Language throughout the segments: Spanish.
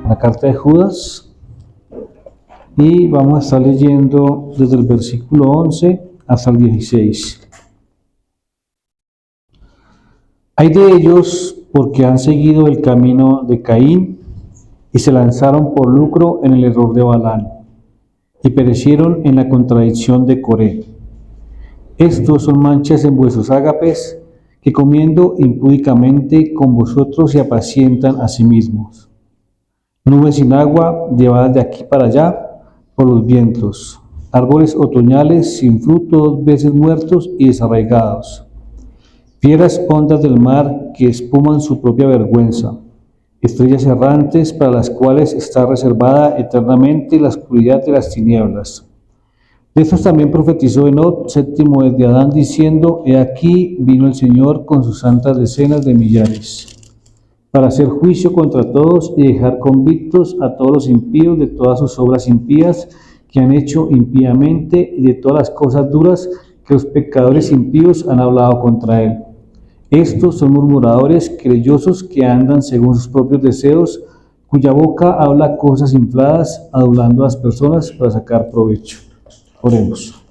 la carta de Judas y vamos a estar leyendo desde el versículo 11 hasta el 16. Hay de ellos porque han seguido el camino de Caín y se lanzaron por lucro en el error de Balaam y perecieron en la contradicción de Coré. Estos son manchas en vuestros ágapes que comiendo impúdicamente con vosotros se apacientan a sí mismos. Nubes sin agua llevadas de aquí para allá por los vientos, árboles otoñales sin fruto 2 veces muertos y desarraigados, fieras ondas del mar que espuman su propia vergüenza, estrellas errantes para las cuales está reservada eternamente la oscuridad de las tinieblas. De estos también profetizó Enoc, séptimo desde Adán, diciendo: He aquí vino el Señor con sus santas decenas de millares, para hacer juicio contra todos y dejar convictos a todos los impíos de todas sus obras impías que han hecho impíamente y de todas las cosas duras que los pecadores impíos han hablado contra él. Estos son murmuradores, querellosos, que andan según sus propios deseos, cuya boca habla cosas infladas, adulando a las personas para sacar provecho. Oremos.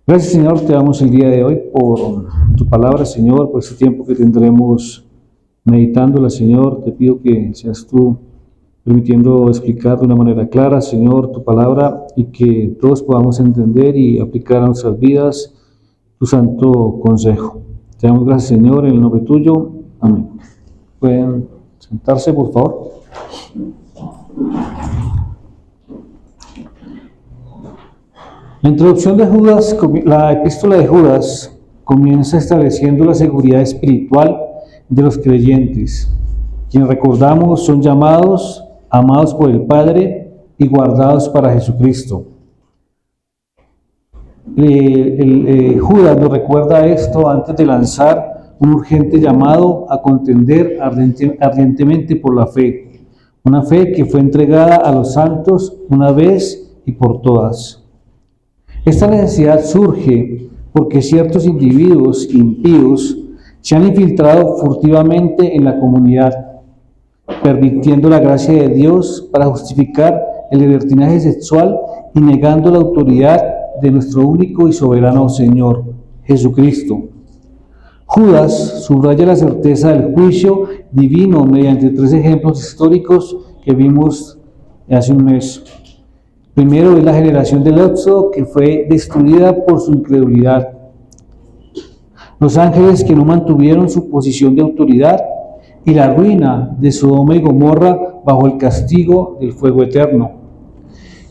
Gracias, Señor, te damos el día de hoy por tu palabra, Señor, por este tiempo que tendremos meditándola, Señor. Te pido que seas tú permitiendo explicar de una manera clara, Señor, tu palabra y que todos podamos entender y aplicar a nuestras vidas tu santo consejo. Te damos gracias, Señor, en el nombre tuyo. Amén. Pueden sentarse, por favor. La introducción de Judas, la epístola de Judas, comienza estableciendo la seguridad espiritual de los creyentes, quienes recordamos son llamados, amados por el Padre y guardados para Jesucristo. Judas nos recuerda esto antes de lanzar un urgente llamado a contender ardientemente por la fe, una fe que fue entregada a los santos una vez y por todas. Esta necesidad surge porque ciertos individuos impíos se han infiltrado furtivamente en la comunidad, pervirtiendo la gracia de Dios para justificar el libertinaje sexual y negando la autoridad de nuestro único y soberano Señor, Jesucristo. Judas subraya la certeza del juicio divino mediante 3 ejemplos históricos que vimos hace un mes. Primero es la generación del Éxodo, que fue destruida por su incredulidad. Los ángeles que no mantuvieron su posición de autoridad y la ruina de Sodoma y Gomorra bajo el castigo del fuego eterno.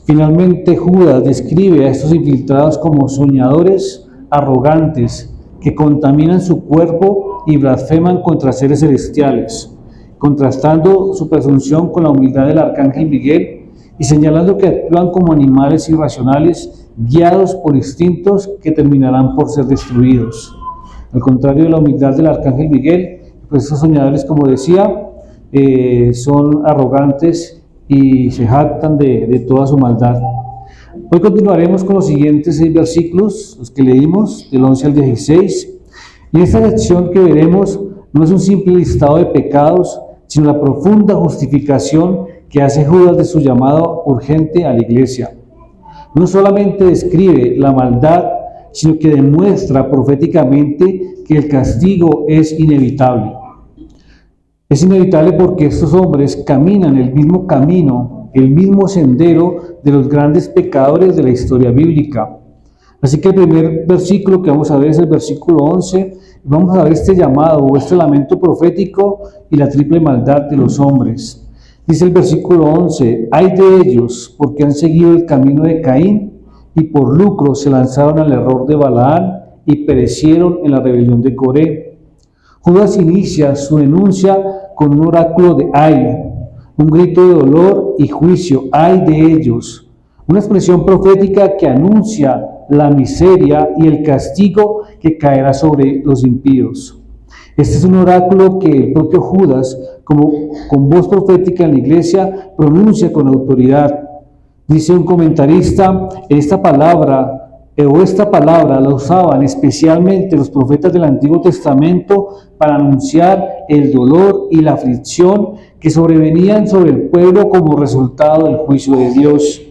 Finalmente, Judas describe a estos infiltrados como soñadores arrogantes que contaminan su cuerpo y blasfeman contra seres celestiales, contrastando su presunción con la humildad del arcángel Miguel y señalando que actúan como animales irracionales guiados por instintos que terminarán por ser destruidos. Al contrario de la humildad del arcángel Miguel, pues estos soñadores, como decía, son arrogantes y se jactan de toda su maldad. Hoy continuaremos con los siguientes 6 versículos, los que leímos, del 11 al 16. Y esta lección que veremos no es un simple listado de pecados, sino la profunda justificación que hace Judas de su llamado urgente a la iglesia. No solamente describe la maldad, sino que demuestra proféticamente que el castigo es inevitable. Es inevitable porque estos hombres caminan el mismo camino, el mismo sendero de los grandes pecadores de la historia bíblica. Así que el primer versículo que vamos a ver es el versículo 11. Vamos a ver este llamado o este lamento profético y la triple maldad de los hombres. Dice el versículo 11: Hay de ellos porque han seguido el camino de Caín y por lucro se lanzaron al error de Balaam y perecieron en la rebelión de Coré. Judas inicia su denuncia con un oráculo de ay, un grito de dolor y juicio, ay de ellos, una expresión profética que anuncia la miseria y el castigo que caerá sobre los impíos. Este es un oráculo que el propio Judas, como con voz profética en la iglesia, pronuncia con autoridad. Dice un comentarista, esta palabra o esta palabra la usaban especialmente los profetas del Antiguo Testamento para anunciar el dolor y la aflicción que sobrevenían sobre el pueblo como resultado del juicio de Dios.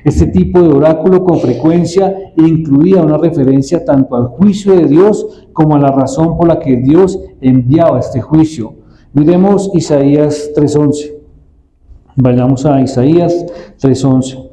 Este tipo de oráculo con frecuencia incluía una referencia tanto al juicio de Dios como a la razón por la que Dios enviaba este juicio. Miremos Isaías 3:11. Vayamos a Isaías 3:11.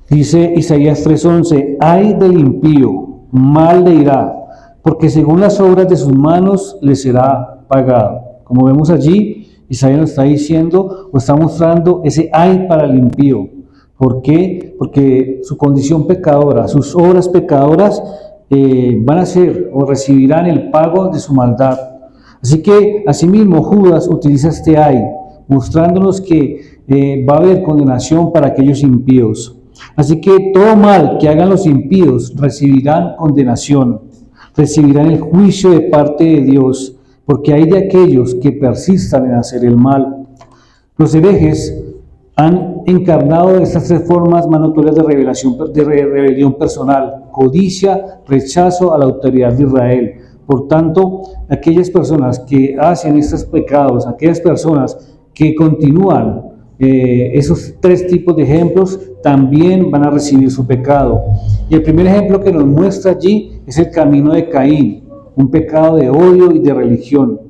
Dice Isaías 3:11, ay del impío, mal le irá, porque según las obras de sus manos le será pagado. Como vemos allí, Isaías nos está diciendo o está mostrando ese ay para el impío. ¿Por qué? Porque su condición pecadora, sus obras pecadoras van a ser o recibirán el pago de su maldad. Así que, asimismo, Judas utiliza este ay, mostrándonos que va a haber condenación para aquellos impíos. Así que todo mal que hagan los impíos recibirán condenación, recibirán el juicio de parte de Dios, porque hay de aquellos que persistan en hacer el mal. Los herejes han encarnado estas tres formas más notorias de rebelión personal: codicia, rechazo a la autoridad de Israel. Por tanto, aquellas personas que hacen estos pecados, aquellas personas que continúan esos tres tipos de ejemplos, también van a recibir su pecado. Y el primer ejemplo que nos muestra allí es el camino de Caín, un pecado de odio y de religión.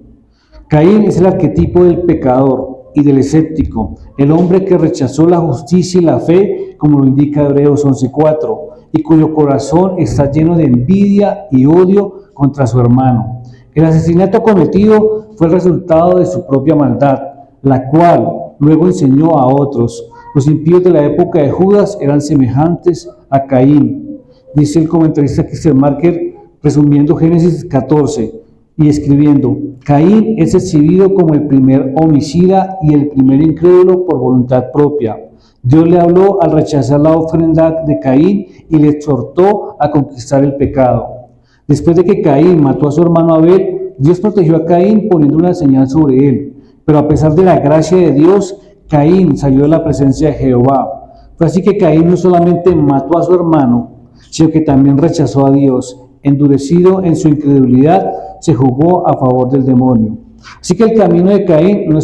Caín es el arquetipo del pecador y del escéptico, el hombre que rechazó la justicia y la fe, como lo indica Hebreos 11:4, y cuyo corazón está lleno de envidia y odio contra su hermano. El asesinato cometido fue el resultado de su propia maldad, la cual luego enseñó a otros. Los impíos de la época de Judas eran semejantes a Caín. Dice el comentarista Christian Marker, resumiendo Génesis 14 y escribiendo: Caín es exhibido como el primer homicida y el primer incrédulo por voluntad propia. Dios le habló al rechazar la ofrenda de Caín y le exhortó a conquistar el pecado. Después de que Caín mató a su hermano Abel, Dios protegió a Caín poniendo una señal sobre él. Pero a pesar de la gracia de Dios, Caín salió de la presencia de Jehová. Fue así que Caín no solamente mató a su hermano, sino que también rechazó a Dios. Endurecido en su incredulidad, se jugó a favor del demonio. Así que el camino de Caín no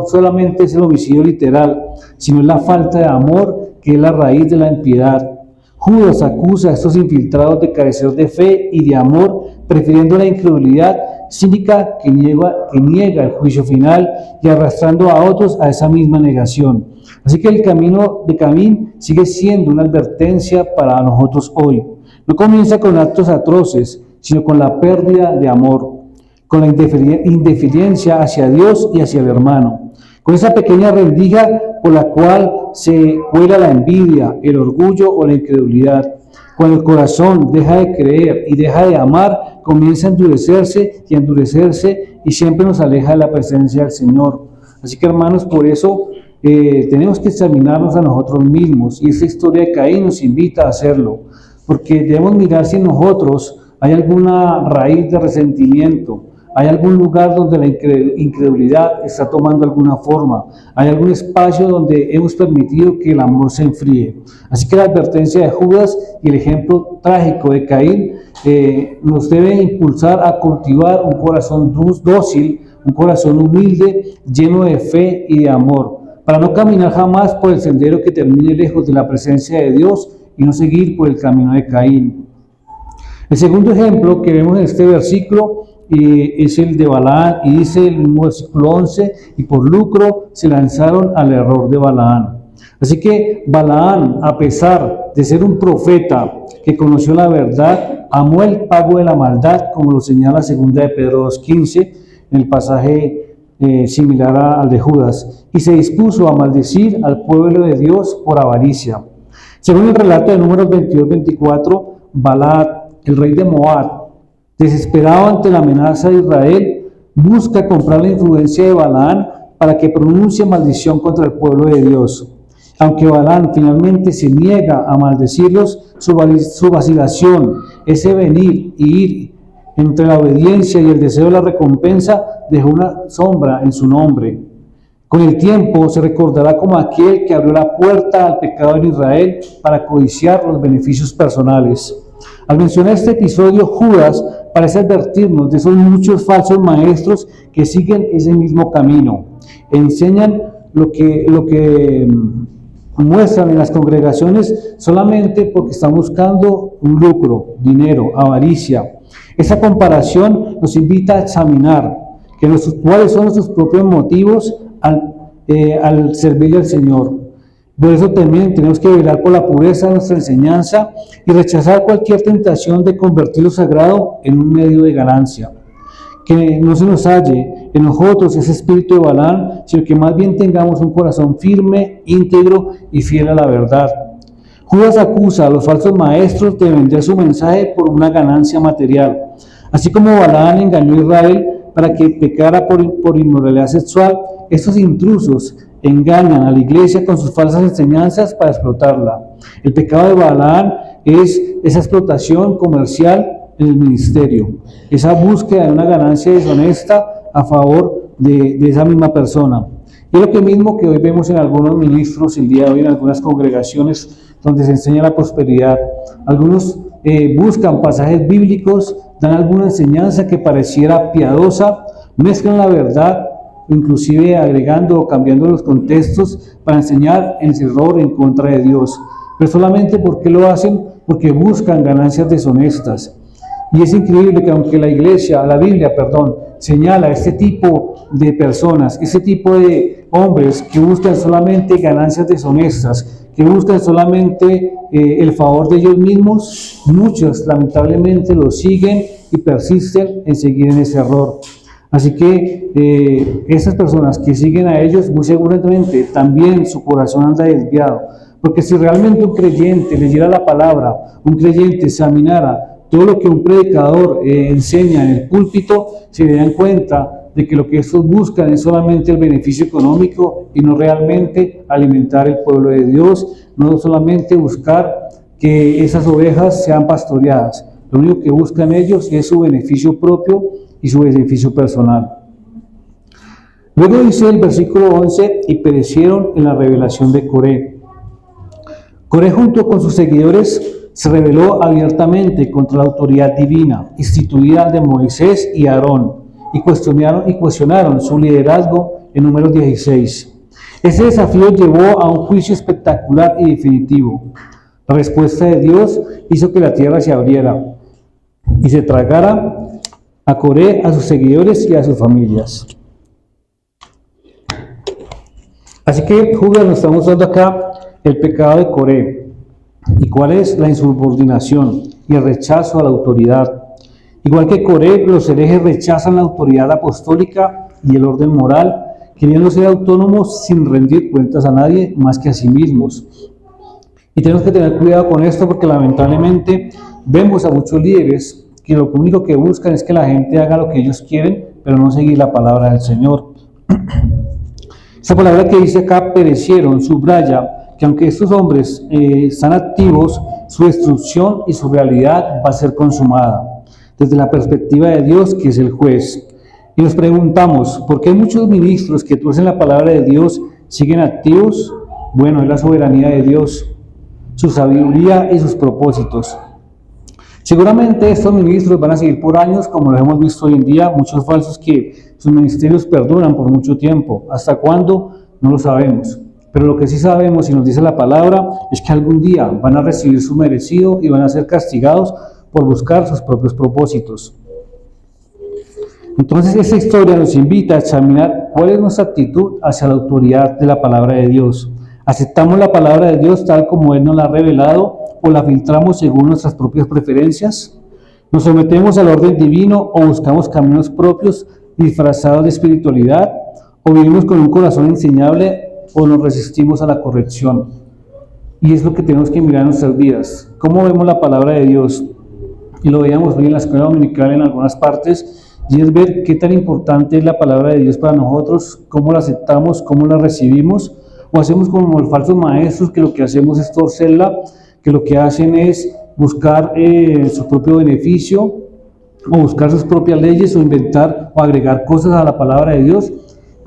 solamente es el homicidio literal, sino es la falta de amor, que es la raíz de la impiedad. Judas acusa a estos infiltrados de carecer de fe y de amor, prefiriendo la incredulidad cínica que niega el juicio final y arrastrando a otros a esa misma negación. Así que el camino de Caín sigue siendo una advertencia para nosotros hoy. No comienza con actos atroces, sino con la pérdida de amor, con la indiferencia hacia Dios y hacia el hermano, con esa pequeña rendija por la cual se cuela la envidia, el orgullo o la incredulidad. Cuando el corazón deja de creer y deja de amar, comienza a endurecerse y siempre nos aleja de la presencia del Señor. Así que, hermanos, por eso tenemos que examinarnos a nosotros mismos, y esta historia de Caín nos invita a hacerlo, porque debemos mirar si en nosotros hay alguna raíz de resentimiento, hay algún lugar donde la incredulidad está tomando alguna forma, hay algún espacio donde hemos permitido que el amor se enfríe. Así que la advertencia de Judas y el ejemplo trágico de Caín nos debe impulsar a cultivar un corazón dócil, un corazón humilde, lleno de fe y de amor, para no caminar jamás por el sendero que termine lejos de la presencia de Dios y no seguir por el camino de Caín. El segundo ejemplo que vemos en este versículo es el de Balaán, y dice el mismo versículo 11, y por lucro se lanzaron al error de Balaán. Así que Balaán, a pesar de ser un profeta que conoció la verdad, amó el pago de la maldad, como lo señala 2 de Pedro 2:15, en el pasaje similar al de Judas, y se dispuso a maldecir al pueblo de Dios por avaricia. Según el relato de Números 22-24, Balac, el rey de Moab, desesperado ante la amenaza de Israel, busca comprar la influencia de Balaán para que pronuncie maldición contra el pueblo de Dios. Aunque Balaán finalmente se niega a maldecirlos, su vacilación, ese venir y ir Entre la obediencia y el deseo de la recompensa dejó una sombra en su nombre. Con el tiempo se recordará como aquel que abrió la puerta al pecado en Israel para codiciar los beneficios personales. Al mencionar este episodio, Judas parece advertirnos de esos muchos falsos maestros que siguen ese mismo camino. Enseñan lo que muestran en las congregaciones solamente porque están buscando un lucro, dinero, avaricia. Esa comparación nos invita a examinar cuáles son nuestros propios motivos al servirle al Señor. Por eso también tenemos que velar por la pureza de nuestra enseñanza y rechazar cualquier tentación de convertir lo sagrado en un medio de ganancia. Que no se nos halle en nosotros ese espíritu de Balaam, sino que más bien tengamos un corazón firme, íntegro y fiel a la verdad. Judas acusa a los falsos maestros de vender su mensaje por una ganancia material. Así como Balaam engañó a Israel para que pecara por inmoralidad sexual, estos intrusos engañan a la iglesia con sus falsas enseñanzas para explotarla. El pecado de Balaam es esa explotación comercial en el ministerio, esa búsqueda de una ganancia deshonesta a favor de esa misma persona. Y es lo que mismo que hoy vemos en algunos ministros el día de hoy, en algunas congregaciones donde se enseña la prosperidad. Algunos buscan pasajes bíblicos, dan alguna enseñanza que pareciera piadosa, mezclan la verdad, inclusive agregando o cambiando los contextos para enseñar en error en contra de Dios. Pero solamente porque lo hacen, porque buscan ganancias deshonestas. Y es increíble que aunque la Biblia, señala este tipo de personas, este tipo de hombres que buscan solamente ganancias deshonestas, que buscan solamente el favor de ellos mismos, muchos lamentablemente lo siguen y persisten en seguir en ese error. Así que esas personas que siguen a ellos, muy seguramente también su corazón anda desviado. Porque si realmente un creyente leyera la palabra, un creyente examinara todo lo que un predicador enseña en el púlpito, se darían cuenta de que lo que estos buscan es solamente el beneficio económico y no realmente alimentar el pueblo de Dios, no solamente buscar que esas ovejas sean pastoreadas. Lo único que buscan ellos es su beneficio propio y su beneficio personal. Luego dice el versículo 11, y perecieron en la revelación de Coré. Coré junto con sus seguidores se rebeló abiertamente contra la autoridad divina instituida de Moisés y Aarón y cuestionaron su liderazgo en Números 16. Ese desafío llevó a un juicio espectacular y definitivo. La respuesta de Dios hizo que la tierra se abriera y se tragara a Coré, a sus seguidores y a sus familias. Así que Judas nos está mostrando acá el pecado de Coré. ¿Y cuál es? La insubordinación y el rechazo a la autoridad. Igual que Coré, los herejes rechazan la autoridad apostólica y el orden moral, queriendo ser autónomos sin rendir cuentas a nadie más que a sí mismos. Y tenemos que tener cuidado con esto porque lamentablemente vemos a muchos líderes que lo único que buscan es que la gente haga lo que ellos quieren, pero no seguir la palabra del Señor. Esa palabra que dice acá, perecieron, subraya que aunque estos hombres están activos, su destrucción y su realidad va a ser consumada desde la perspectiva de Dios, que es el juez. Y nos preguntamos, ¿por qué muchos ministros que tuercen la palabra de Dios siguen activos? Bueno, es la soberanía de Dios, su sabiduría y sus propósitos. Seguramente estos ministros van a seguir por años, como lo hemos visto hoy en día, muchos falsos que sus ministerios perduran por mucho tiempo. ¿Hasta cuándo? No lo sabemos. Pero lo que sí sabemos y nos dice la palabra es que algún día van a recibir su merecido y van a ser castigados por buscar sus propios propósitos. Entonces esta historia nos invita a examinar cuál es nuestra actitud hacia la autoridad de la palabra de Dios. ¿Aceptamos la palabra de Dios tal como Él nos la ha revelado o la filtramos según nuestras propias preferencias? ¿Nos sometemos al orden divino o buscamos caminos propios disfrazados de espiritualidad? ¿O vivimos con un corazón enseñable o nos resistimos a la corrección? Y es lo que tenemos que mirar en nuestras vidas. ¿Cómo vemos la palabra de Dios? Y lo veíamos hoy en la escuela dominical en algunas partes, y es ver qué tan importante es la palabra de Dios para nosotros, cómo la aceptamos, cómo la recibimos, o hacemos como los falsos maestros que lo que hacemos es torcerla, que lo que hacen es buscar su propio beneficio o buscar sus propias leyes, o inventar o agregar cosas a la palabra de Dios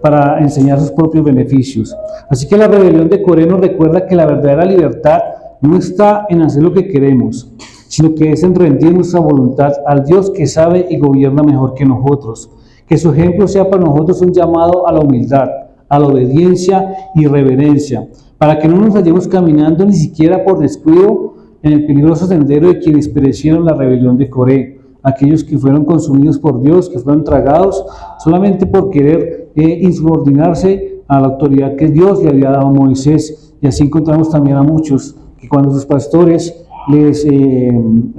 para enseñar sus propios beneficios. Así que la rebelión de Coré nos recuerda que la verdadera libertad no está en hacer lo que queremos, sino que es en rendir nuestra voluntad al Dios que sabe y gobierna mejor que nosotros. Que su ejemplo sea para nosotros un llamado a la humildad, a la obediencia y reverencia, para que no nos hallemos caminando ni siquiera por descuido en el peligroso sendero de quienes perecieron en la rebelión de Coré, aquellos que fueron consumidos por Dios, que fueron tragados solamente por querer insubordinarse a la autoridad que Dios le había dado a Moisés. Y así encontramos también a muchos que cuando sus pastores les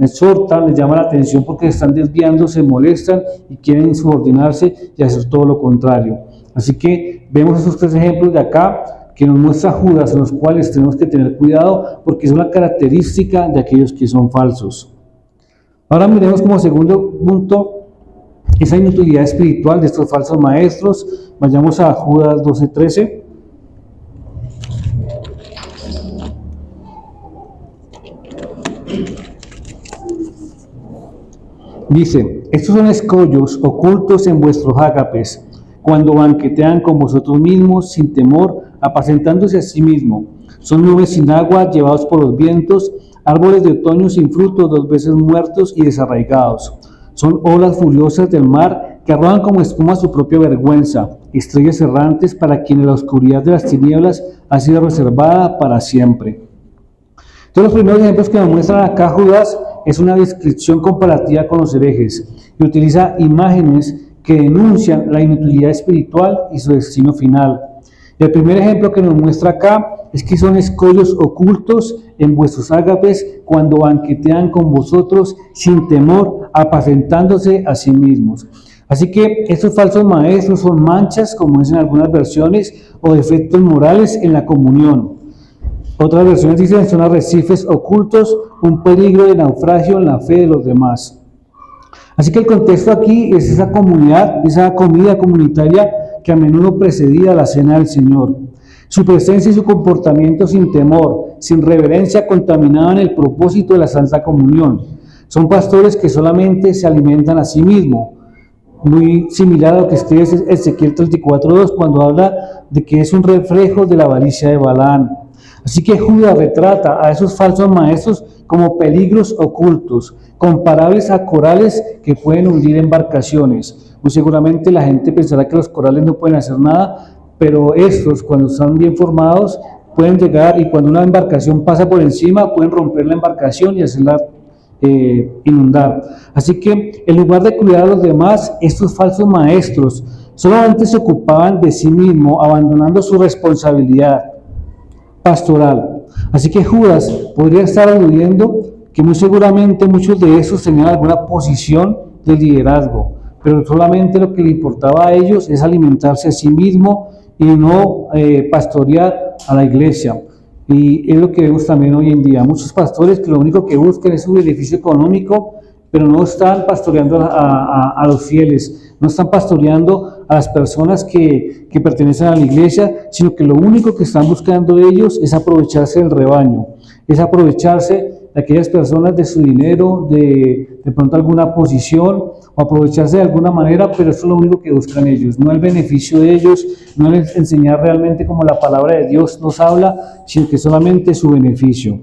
exhortan, les llaman la atención porque están desviando, se molestan y quieren insubordinarse y hacer todo lo contrario. Así que vemos esos tres ejemplos de acá que nos muestra Judas, en los cuales tenemos que tener cuidado porque es una característica de aquellos que son falsos. Ahora miremos como segundo punto esa inutilidad espiritual de estos falsos maestros. Vayamos a Judas 12:13. Dice: estos son escollos ocultos en vuestros ágapes, cuando banquetean con vosotros mismos sin temor, apacentándose a sí mismos. Son nubes sin agua, llevados por los vientos, árboles de otoño sin fruto, 2 veces muertos y desarraigados. Son olas furiosas del mar que arrojan como espuma su propia vergüenza, estrellas errantes para quienes la oscuridad de las tinieblas ha sido reservada para siempre. Entonces, los primeros ejemplos que nos muestran acá Judas es una descripción comparativa con los herejes y utiliza imágenes que denuncian la inutilidad espiritual y su destino final. El primer ejemplo que nos muestra acá es que son escollos ocultos en vuestros ágapes cuando banquetean con vosotros sin temor, apacentándose a sí mismos. Así que estos falsos maestros son manchas, como dicen algunas versiones, o defectos morales en la comunión. Otras versiones dicen son arrecifes ocultos, un peligro de naufragio en la fe de los demás. Así que el contexto aquí es esa comunidad, esa comida comunitaria que a menudo precedía a la cena del Señor. Su presencia y su comportamiento sin temor, sin reverencia, contaminaban el propósito de la Santa Comunión. Son pastores que solamente se alimentan a sí mismos, muy similar a lo que escribe Ezequiel 34:2 cuando habla de que es un reflejo de la avaricia de Balaam. Así que Judas retrata a esos falsos maestros como peligros ocultos, comparables a corales que pueden hundir embarcaciones. Muy seguramente la gente pensará que los corales no pueden hacer nada, pero estos, cuando están bien formados, pueden llegar y cuando una embarcación pasa por encima, pueden romper la embarcación y hacerla inundar. Así que en lugar de cuidar a los demás, estos falsos maestros solamente se ocupaban de sí mismos, abandonando su responsabilidad pastoral. Así que Judas podría estar aludiendo que muy seguramente muchos de esos tenían alguna posición de liderazgo, pero solamente lo que le importaba a ellos es alimentarse a sí mismo y no pastorear a la iglesia. Y es lo que vemos también hoy en día. Muchos pastores que lo único que buscan es un beneficio económico, pero no están pastoreando a los fieles, no están pastoreando a las personas que pertenecen a la iglesia, sino que lo único que están buscando ellos es aprovecharse del rebaño, es aprovecharse de aquellas personas, de su dinero, de pronto alguna posición, o aprovecharse de alguna manera, pero eso es lo único que buscan ellos, no el beneficio de ellos, no el enseñar realmente como la palabra de Dios nos habla, sino que solamente su beneficio.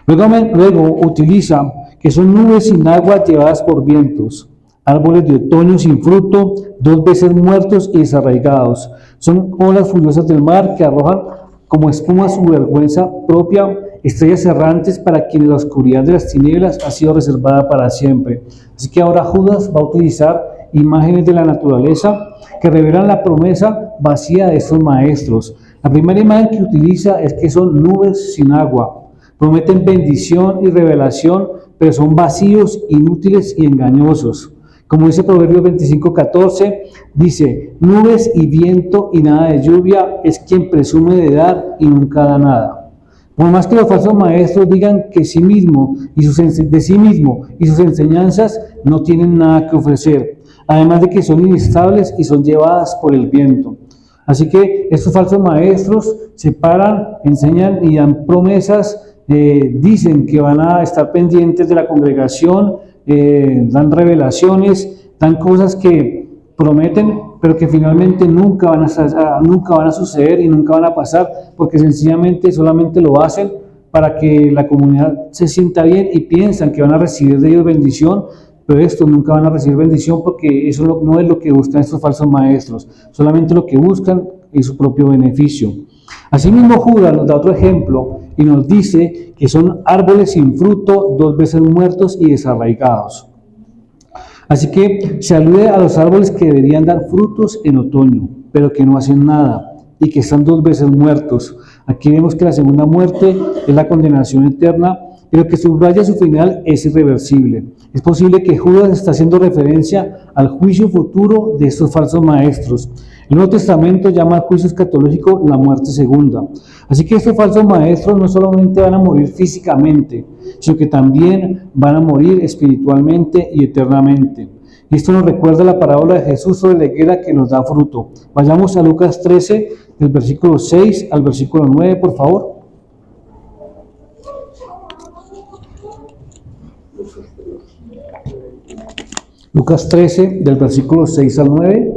Luego utiliza que son nubes sin agua llevadas por vientos, árboles de otoño sin fruto, 2 veces muertos y desarraigados. Son olas furiosas del mar que arrojan como espuma su vergüenza propia, estrellas errantes para quienes la oscuridad de las tinieblas ha sido reservada para siempre. Así que ahora Judas va a utilizar imágenes de la naturaleza que revelan la promesa vacía de estos maestros. La primera imagen que utiliza es que son nubes sin agua. Prometen bendición y revelación, pero son vacíos, inútiles y engañosos. Como dice Proverbios 25:14, dice: nubes y viento y nada de lluvia es quien presume de dar y nunca da nada. Por más que los falsos maestros digan que de sí mismo y sus enseñanzas no tienen nada que ofrecer, además de que son inestables y son llevadas por el viento. Así que estos falsos maestros se paran, enseñan y dan promesas, dicen que van a estar pendientes de la congregación, dan revelaciones, dan cosas que prometen, pero que finalmente nunca van a suceder y nunca van a pasar, porque sencillamente solamente lo hacen para que la comunidad se sienta bien y piensan que van a recibir de ellos bendición, pero estos nunca van a recibir bendición porque eso no es lo que buscan estos falsos maestros, solamente lo que buscan es su propio beneficio. Asimismo, Judas nos da otro ejemplo y nos dice que son árboles sin fruto, 2 veces muertos y desarraigados. Así que se alude a los árboles que deberían dar frutos en otoño, pero que no hacen nada y que están 2 veces muertos. Aquí vemos que la segunda muerte es la condenación eterna, pero que subraya su final es irreversible. Es posible que Judas está haciendo referencia al juicio futuro de estos falsos maestros. El Nuevo Testamento llama al juicio escatológico la muerte segunda. Así que estos falsos maestros no solamente van a morir físicamente, sino que también van a morir espiritualmente y eternamente. Y esto nos recuerda la parábola de Jesús sobre la higuera que nos da fruto. Vayamos a Lucas 13, del versículo 6 al versículo 9, por favor. Lucas 13, del versículo 6 al 9.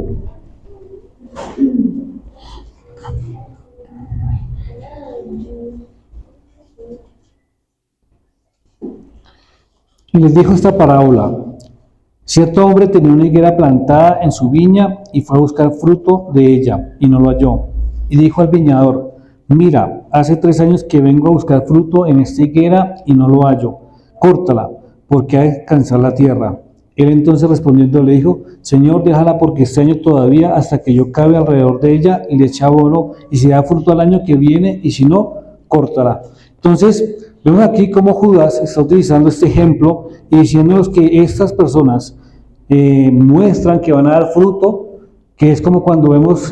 Y les dijo esta parábola: cierto hombre tenía una higuera plantada en su viña y fue a buscar fruto de ella y no lo halló. Y dijo al viñador: mira, hace 3 años que vengo a buscar fruto en esta higuera y no lo hallo. Córtala, porque ha de cansar la tierra. Él entonces respondiendo le dijo: Señor, déjala porque este año todavía, hasta que yo cabe alrededor de ella y le eche abono, y si da fruto al año que viene, y si no, córtala. Entonces, vemos aquí cómo Judas está utilizando este ejemplo y diciéndonos que estas personas muestran que van a dar fruto, que es como cuando vemos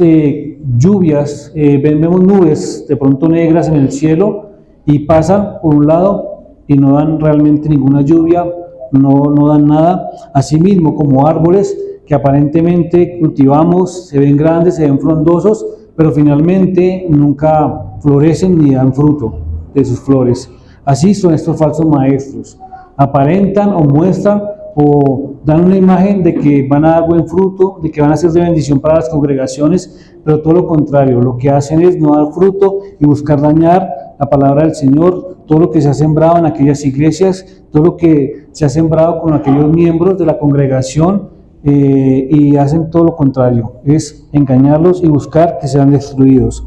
lluvias, vemos nubes de pronto negras en el cielo y pasan por un lado y no dan realmente ninguna lluvia, no dan nada. Asimismo, como árboles que aparentemente cultivamos, se ven grandes, se ven frondosos, pero finalmente nunca florecen ni dan fruto de sus flores. Así son estos falsos maestros. Aparentan o muestran o dan una imagen de que van a dar buen fruto, de que van a ser de bendición para las congregaciones, pero todo lo contrario, lo que hacen es no dar fruto y buscar dañar la palabra del Señor, todo lo que se ha sembrado en aquellas iglesias, todo lo que se ha sembrado con aquellos miembros de la congregación, y hacen todo lo contrario, es engañarlos y buscar que sean destruidos.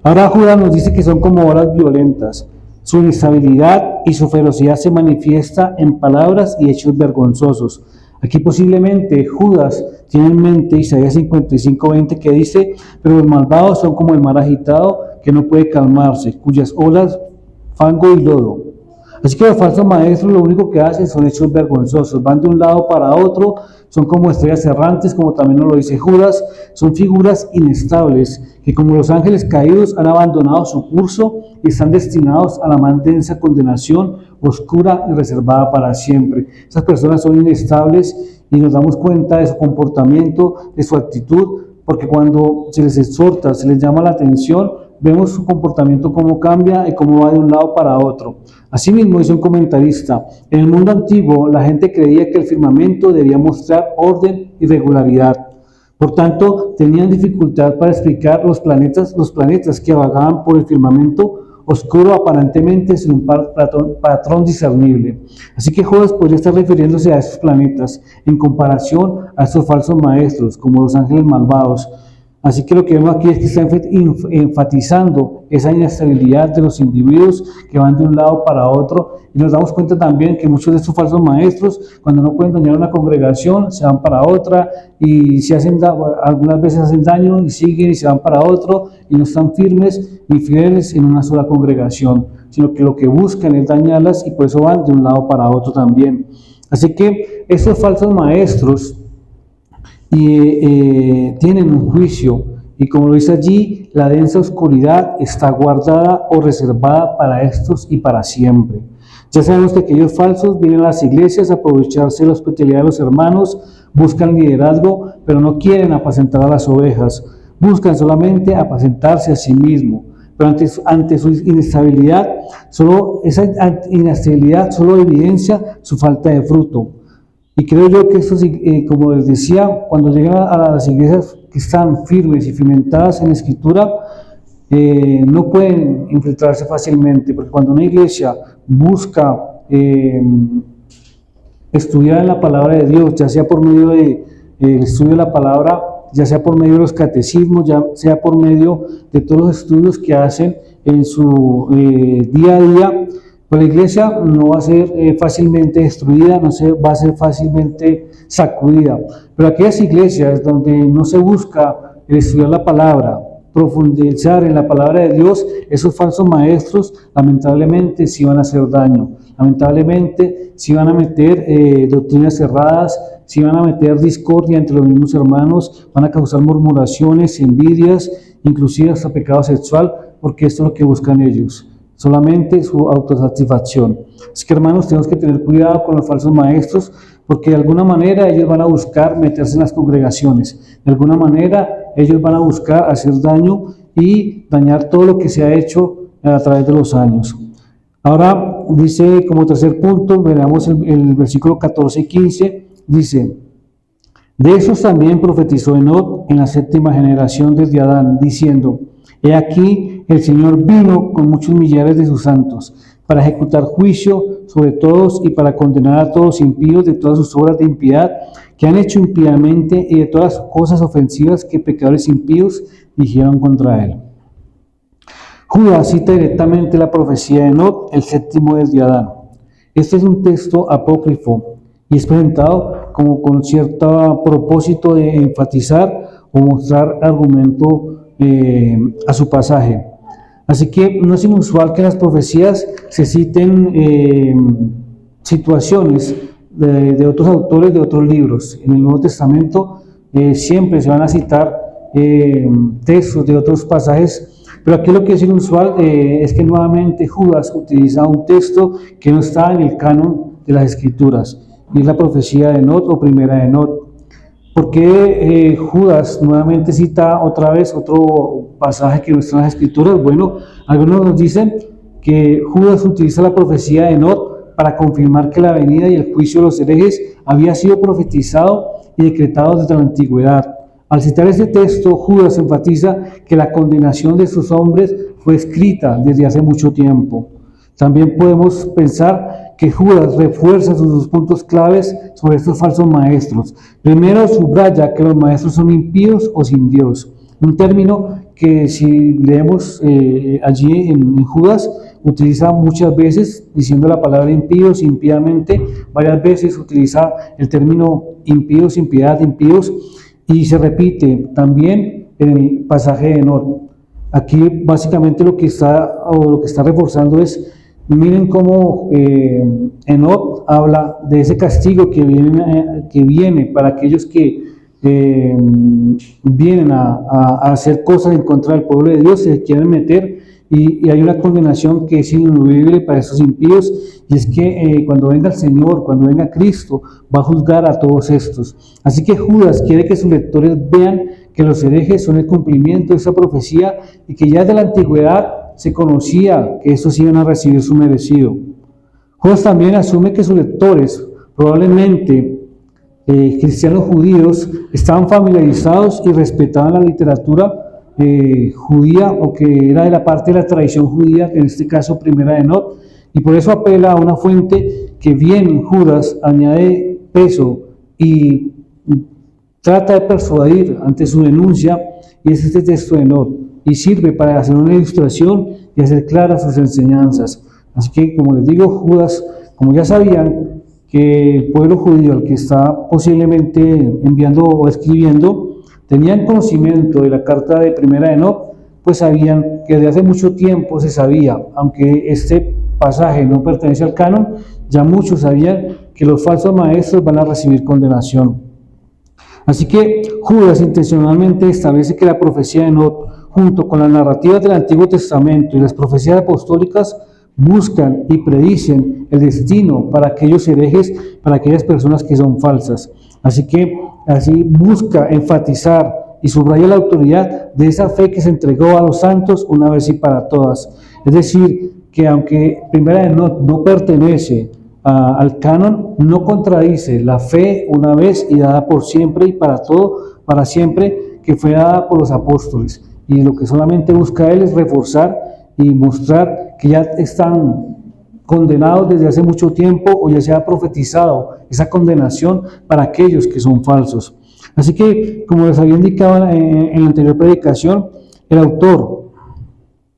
Ahora Judas nos dice que son como olas violentas. Su inestabilidad y su ferocidad se manifiesta en palabras y hechos vergonzosos. Aquí posiblemente Judas tiene en mente Isaías 55:20 que dice: pero los malvados son como el mar agitado que no puede calmarse, cuyas olas fango y lodo. Así que los falsos maestros lo único que hacen son hechos vergonzosos, van de un lado para otro, son como estrellas errantes, como también nos lo dice Judas, son figuras inestables, que como los ángeles caídos han abandonado su curso y están destinados a la más densa condenación, oscura y reservada para siempre. Esas personas son inestables y nos damos cuenta de su comportamiento, de su actitud, porque cuando se les exhorta, se les llama la atención, vemos su comportamiento cómo cambia y cómo va de un lado para otro. Asimismo, dice un comentarista, en el mundo antiguo la gente creía que el firmamento debía mostrar orden y regularidad. Por tanto, tenían dificultad para explicar los planetas que vagaban por el firmamento oscuro aparentemente sin un patrón discernible. Así que Judas podría estar refiriéndose a esos planetas en comparación a estos falsos maestros, como los ángeles malvados. Así que lo que vemos aquí es que está enfatizando esa inestabilidad de los individuos que van de un lado para otro, y nos damos cuenta también que muchos de estos falsos maestros, cuando no pueden dañar una congregación, se van para otra y se algunas veces hacen daño y siguen y se van para otro y no están firmes ni fieles en una sola congregación, sino que lo que buscan es dañarlas y por eso van de un lado para otro también. Así que estos falsos maestros tienen un juicio, y como lo dice allí, la densa oscuridad está guardada o reservada para estos y para siempre. Ya sabemos que aquellos falsos vienen a las iglesias a aprovecharse de la hospitalidad de los hermanos, buscan liderazgo, pero no quieren apacentar a las ovejas, buscan solamente apacentarse a sí mismos. Pero ante su inestabilidad, esa inestabilidad solo evidencia su falta de fruto. Y creo yo que esto, como les decía, cuando llegan a las iglesias que están firmes y cimentadas en la Escritura, no pueden infiltrarse fácilmente, porque cuando una iglesia busca estudiar en la palabra de Dios, ya sea por medio del estudio de la palabra, ya sea por medio de los catecismos, ya sea por medio de todos los estudios que hacen en su día a día, pues la iglesia no va a ser fácilmente destruida, no va a ser fácilmente sacudida. Pero aquellas iglesias donde no se busca el estudiar la palabra, profundizar en la palabra de Dios, esos falsos maestros lamentablemente sí van a hacer daño, lamentablemente sí van a meter doctrinas cerradas, sí van a meter discordia entre los mismos hermanos, van a causar murmuraciones, envidias, inclusive hasta pecado sexual, porque esto es lo que buscan ellos, solamente su autosatisfacción. Es que, hermanos, tenemos que tener cuidado con los falsos maestros, porque de alguna manera ellos van a buscar meterse en las congregaciones, de alguna manera ellos van a buscar hacer daño y dañar todo lo que se ha hecho a través de los años. Ahora dice, como tercer punto, veamos el versículo 14 y 15, dice: de esos también profetizó Enoc en la séptima generación desde Adán, diciendo: he aquí, el Señor vino con muchos millares de sus santos, para ejecutar juicio sobre todos y para condenar a todos los impíos de todas sus obras de impiedad que han hecho impíamente y de todas las cosas ofensivas que pecadores impíos dijeron contra él. Judas cita directamente la profecía de Enoc, el séptimo desde Adán. Este es un texto apócrifo y es presentado como con cierto propósito de enfatizar o mostrar argumento a su pasaje. Así que no es inusual que en las profecías se citen situaciones de otros autores de otros libros. En el Nuevo Testamento siempre se van a citar textos de otros pasajes, pero aquí lo que es inusual es que nuevamente Judas utiliza un texto que no está en el canon de las Escrituras, y es la profecía de Enoc o primera de Enoc. ¿Por qué Judas nuevamente cita otra vez otro pasaje que no está en las Escrituras? Bueno, algunos nos dicen que Judas utiliza la profecía de Enoc para confirmar que la venida y el juicio de los herejes había sido profetizado y decretado desde la antigüedad. Al citar este texto, Judas enfatiza que la condenación de estos hombres fue escrita desde hace mucho tiempo. También podemos pensar que Judas refuerza sus dos puntos claves sobre estos falsos maestros. Primero, subraya que los maestros son impíos o sin Dios, un término que si leemos allí en Judas, utiliza muchas veces, diciendo la palabra impíos, impíamente, varias veces utiliza el término impíos, impiedad, impíos, y se repite también en el pasaje de Enoc. Aquí básicamente lo que está reforzando es: miren cómo Enoc habla de ese castigo que viene para aquellos que vienen a hacer cosas en contra del pueblo de Dios, se quieren meter, y hay una condenación que es ineludible para esos impíos, y es que cuando venga el Señor, cuando venga Cristo, va a juzgar a todos estos. Así que Judas quiere que sus lectores vean que los herejes son el cumplimiento de esa profecía y que ya desde la antigüedad se conocía que estos iban a recibir su merecido. Judas también asume que sus lectores, probablemente cristianos judíos, estaban familiarizados y respetaban la literatura judía, o que era de la parte de la tradición judía, en este caso primera de Enoc, y por eso apela a una fuente que bien Judas añade peso y trata de persuadir ante su denuncia, y es este texto de Enoc, y sirve para hacer una ilustración y hacer claras sus enseñanzas. Así que, como les digo, Judas, como ya sabían que el pueblo judío al que está posiblemente enviando o escribiendo tenían conocimiento de la carta de primera de Enoc, pues sabían que desde hace mucho tiempo se sabía, aunque este pasaje no pertenece al canon, ya muchos sabían que los falsos maestros van a recibir condenación. Así que Judas intencionalmente establece que la profecía de Enoc, junto con las narrativas del Antiguo Testamento y las profecías apostólicas, buscan y predicen el destino para aquellos herejes, para aquellas personas que son falsas. Así busca enfatizar y subraya la autoridad de esa fe que se entregó a los santos una vez y para todas. Es decir, que aunque primera de Enoc no pertenece al canon no contradice la fe una vez y dada por siempre y para todo, para siempre, que fue dada por los apóstoles. Y lo que solamente busca él es reforzar y mostrar que ya están condenados desde hace mucho tiempo, o ya se ha profetizado esa condenación para aquellos que son falsos. Así que, como les había indicado en la anterior predicación, el autor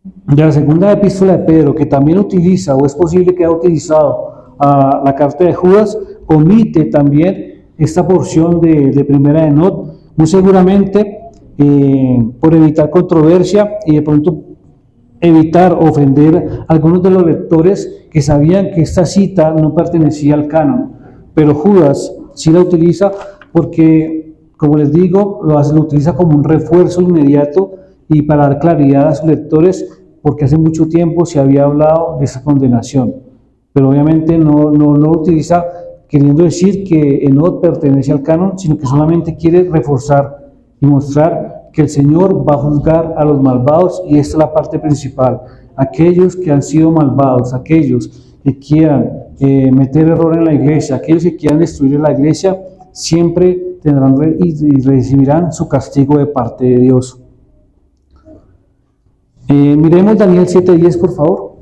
de la segunda epístola de Pedro, que también utiliza, o es posible que haya utilizado la carta de Judas, omite también esta porción de primera de Not, muy seguramente por evitar controversia y de pronto evitar ofender a algunos de los lectores que sabían que esta cita no pertenecía al canon, pero Judas sí la utiliza porque, como les digo, lo utiliza como un refuerzo inmediato y para dar claridad a sus lectores, porque hace mucho tiempo se había hablado de esa condenación, pero obviamente no lo utiliza queriendo decir que Enot pertenece al canon, sino que solamente quiere reforzar y mostrar que el Señor va a juzgar a los malvados, y esta es la parte principal. Aquellos que han sido malvados, aquellos que quieran meter error en la iglesia, aquellos que quieran destruir la iglesia, siempre tendrán y recibirán su castigo de parte de Dios. Miremos Daniel 7:10, por favor.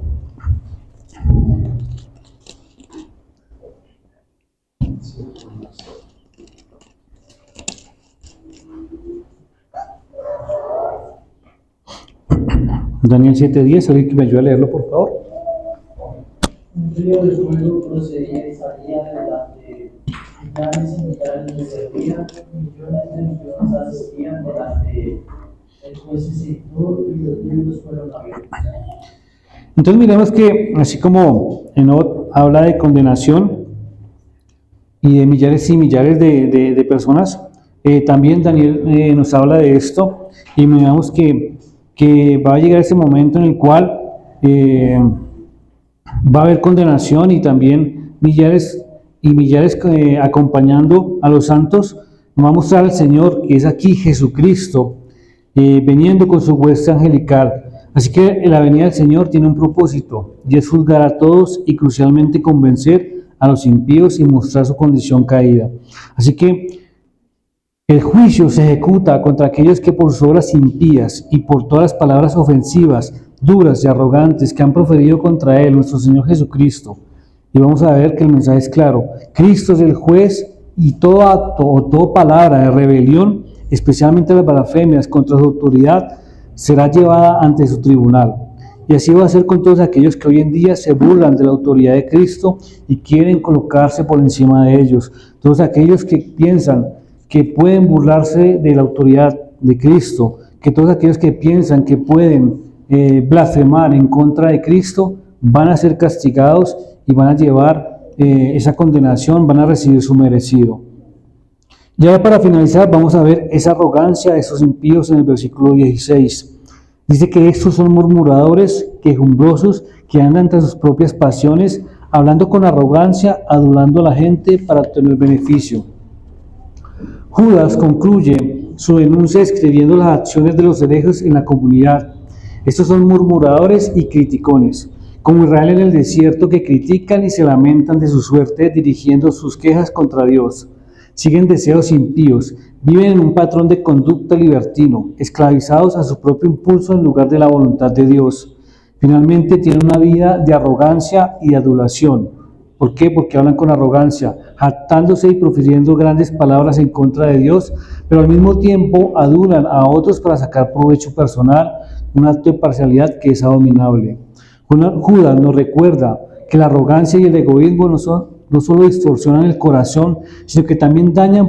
Daniel 7:10, ¿alguien que me ayude a leerlo, por favor? Un río de fuego procedía y salía delante, millares y millares le servían, millones de millones asistían delante de él. El juez se sentó y los libros fueron abiertos. Entonces miremos que, así como Enot habla de condenación y de millares y millares de personas, también Daniel nos habla de esto, y miramos que va a llegar ese momento en el cual va a haber condenación y también millares y millares acompañando a los santos. Nos va a mostrar al Señor, que es aquí Jesucristo, veniendo con su hueste angelical. Así que la venida del Señor tiene un propósito, y es juzgar a todos y crucialmente convencer a los impíos y mostrar su condición caída. Así que el juicio se ejecuta contra aquellos que por sus obras impías y por todas las palabras ofensivas, duras y arrogantes que han proferido contra él, nuestro Señor Jesucristo. Y vamos a ver que el mensaje es claro. Cristo es el juez, y todo acto o toda palabra de rebelión, especialmente las blasfemias contra su autoridad, será llevada ante su tribunal. Y así va a ser con todos aquellos que hoy en día se burlan de la autoridad de Cristo y quieren colocarse por encima de ellos. Todos aquellos que piensan que pueden burlarse de la autoridad de Cristo, que todos aquellos que piensan que pueden blasfemar en contra de Cristo, van a ser castigados y van a llevar esa condenación, van a recibir su merecido. Ya para finalizar, vamos a ver esa arrogancia de esos impíos en el versículo 16. Dice que estos son murmuradores, quejumbrosos, que andan tras sus propias pasiones, hablando con arrogancia, adulando a la gente para obtener beneficio. Judas concluye su denuncia escribiendo las acciones de los herejes en la comunidad. Estos son murmuradores y criticones, como Israel en el desierto, que critican y se lamentan de su suerte, dirigiendo sus quejas contra Dios. Siguen deseos impíos, viven en un patrón de conducta libertino, esclavizados a su propio impulso en lugar de la voluntad de Dios. Finalmente tienen una vida de arrogancia y de adulación. ¿Por qué? Porque hablan con arrogancia, jactándose y profiriendo grandes palabras en contra de Dios, pero al mismo tiempo adulan a otros para sacar provecho personal, un acto de parcialidad que es abominable. Judas nos recuerda que la arrogancia y el egoísmo no solo distorsionan el corazón, sino que también dañan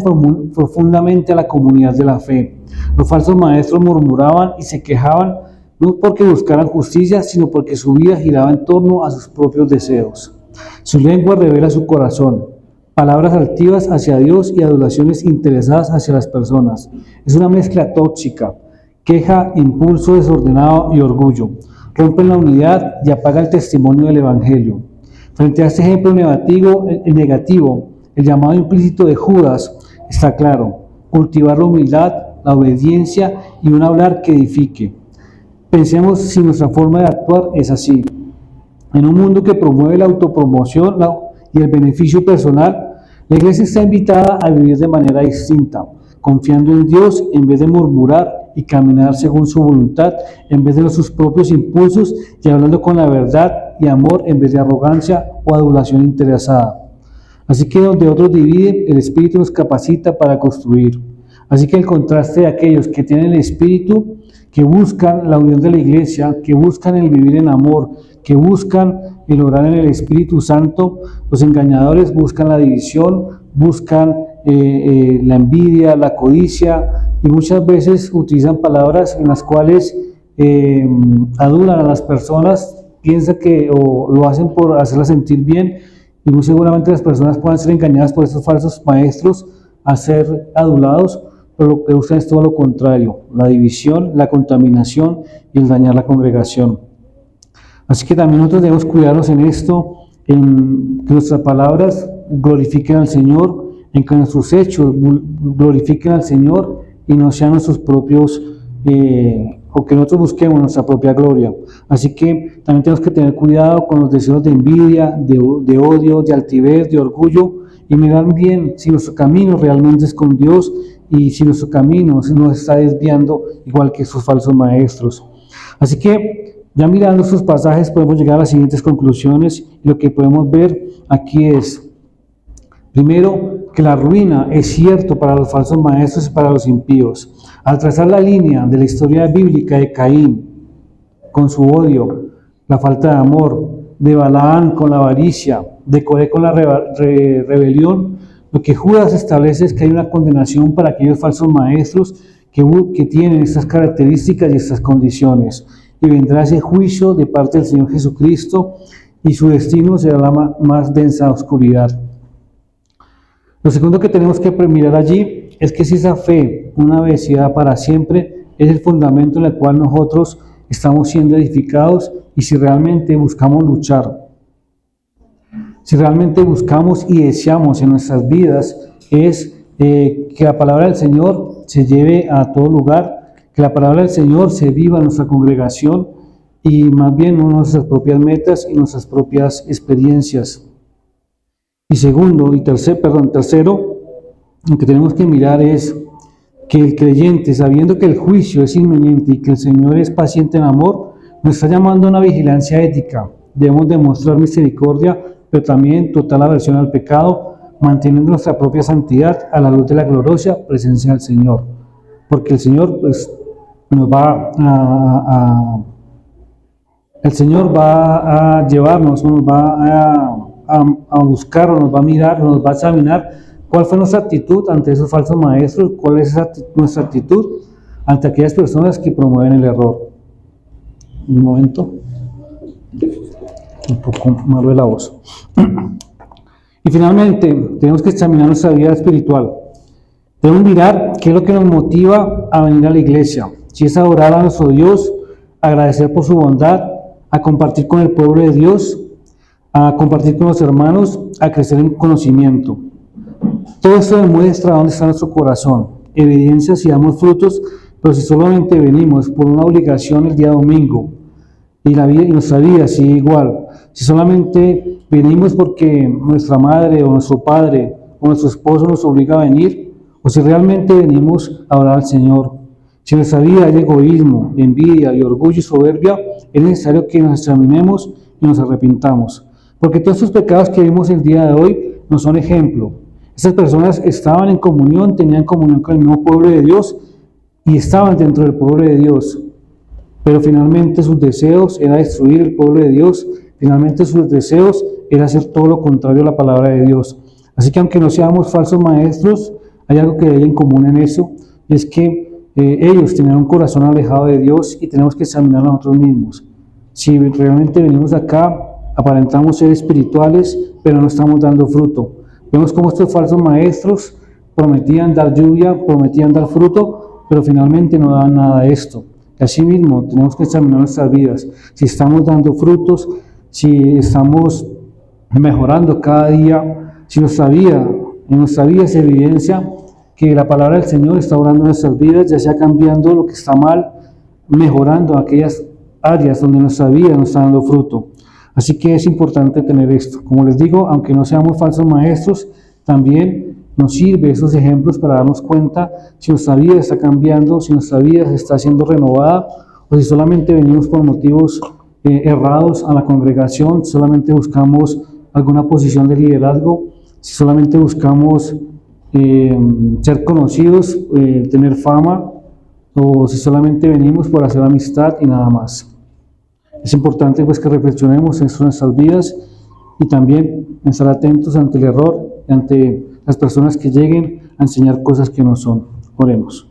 profundamente a la comunidad de la fe. Los falsos maestros murmuraban y se quejaban, no porque buscaran justicia, sino porque su vida giraba en torno a sus propios deseos. Su lengua revela su corazón, palabras altivas hacia Dios y adulaciones interesadas hacia las personas. Es una mezcla tóxica, queja, impulso desordenado y orgullo. Rompen la unidad y apaga el testimonio del Evangelio. Frente a este ejemplo negativo, el llamado implícito de Judas está claro: cultivar la humildad, la obediencia y un hablar que edifique. Pensemos si nuestra forma de actuar es así. En un mundo que promueve la autopromoción y el beneficio personal, la iglesia está invitada a vivir de manera distinta, confiando en Dios en vez de murmurar y caminar según su voluntad, en vez de sus propios impulsos, y hablando con la verdad y amor en vez de arrogancia o adulación interesada. Así que donde otros dividen, el Espíritu nos capacita para construir. Así que el contraste de aquellos que tienen el Espíritu, que buscan la unión de la iglesia, que buscan el vivir en amor, que buscan el orar en el Espíritu Santo, los engañadores buscan la división, buscan la envidia, la codicia, y muchas veces utilizan palabras en las cuales adulan a las personas, piensan que o lo hacen por hacerlas sentir bien, y muy seguramente las personas puedan ser engañadas por estos falsos maestros a ser adulados, pero lo que buscan es todo lo contrario, la división, la contaminación y el dañar la congregación. Así que también nosotros debemos cuidarnos en esto, en que nuestras palabras glorifiquen al Señor, en que nuestros hechos glorifiquen al Señor y no sean nuestros propios, o que nosotros busquemos nuestra propia gloria. Así que también tenemos que tener cuidado con los deseos de envidia, de odio, de altivez, de orgullo, y mirar bien si nuestro camino realmente es con Dios y si nuestro camino nos está desviando igual que esos falsos maestros. Así que ya mirando estos pasajes podemos llegar a las siguientes conclusiones, y lo que podemos ver aquí es, primero, que la ruina es cierto para los falsos maestros y para los impíos. Al trazar la línea de la historia bíblica de Caín con su odio, la falta de amor, de Balaán con la avaricia, de Coré con la rebelión, lo que Judas establece es que hay una condenación para aquellos falsos maestros que tienen estas características y estas condiciones. Y vendrá ese juicio de parte del Señor Jesucristo, y su destino será la más densa oscuridad. Lo segundo que tenemos que mirar allí es que si esa fe, una vez y dada para siempre, es el fundamento en el cual nosotros estamos siendo edificados, y si realmente buscamos luchar, si realmente buscamos y deseamos en nuestras vidas, es que la palabra del Señor se lleve a todo lugar, que la palabra del Señor se viva en nuestra congregación, y más bien no nuestras propias metas y nuestras propias experiencias. Y tercero, lo que tenemos que mirar es que el creyente, sabiendo que el juicio es inminente y que el Señor es paciente en amor, nos está llamando a una vigilancia ética. Debemos demostrar misericordia, pero también total aversión al pecado, manteniendo nuestra propia santidad a la luz de la gloriosa presencia del Señor. Porque el Señor nos va a llevarnos, nos va a buscar, o nos va a mirar, nos va a examinar cuál fue nuestra actitud ante esos falsos maestros, cuál es nuestra actitud ante aquellas personas que promueven el error. Un momento, un poco malo de la voz. Y finalmente, tenemos que examinar nuestra vida espiritual. Debemos mirar qué es lo que nos motiva a venir a la iglesia. Si es adorar a nuestro Dios, agradecer por su bondad, a compartir con el pueblo de Dios, a compartir con los hermanos, a crecer en conocimiento. Todo esto demuestra dónde está nuestro corazón, evidencia si damos frutos, pero si solamente venimos por una obligación el día domingo, y nuestra vida sigue igual, si solamente venimos porque nuestra madre o nuestro padre o nuestro esposo nos obliga a venir, o si realmente venimos a orar al Señor. Si en nuestra vida hay egoísmo, envidia y orgullo y soberbia, es necesario que nos examinemos y nos arrepintamos. Porque todos estos pecados que vimos el día de hoy no son ejemplo. Estas personas estaban en comunión, tenían comunión con el mismo pueblo de Dios y estaban dentro del pueblo de Dios. Pero finalmente sus deseos era destruir el pueblo de Dios, finalmente sus deseos era hacer todo lo contrario a la palabra de Dios. Así que aunque no seamos falsos maestros, hay algo que hay en común en eso, y es que ellos tenían un corazón alejado de Dios, y tenemos que examinar a nosotros mismos. Si realmente venimos acá, aparentamos ser espirituales, pero no estamos dando fruto. Vemos cómo estos falsos maestros prometían dar lluvia, prometían dar fruto, pero finalmente no daban nada de esto. Asimismo, tenemos que examinar nuestras vidas, si estamos dando frutos, si estamos mejorando cada día, si en nuestra vida se evidencia que la palabra del Señor está obrando en nuestras vidas, ya sea cambiando lo que está mal, mejorando aquellas áreas donde nuestra vida no está dando fruto. Así que es importante tener esto. Como les digo, aunque no seamos falsos maestros, también nos sirve esos ejemplos para darnos cuenta si nuestra vida está cambiando, si nuestra vida se está siendo renovada o si solamente venimos por motivos errados a la congregación, solamente buscamos alguna posición de liderazgo, si solamente buscamos ser conocidos, tener fama, o si solamente venimos por hacer amistad y nada más. Es importante pues que reflexionemos en nuestras vidas y también estar atentos ante el error, ante las personas que lleguen a enseñar cosas que no son. Oremos.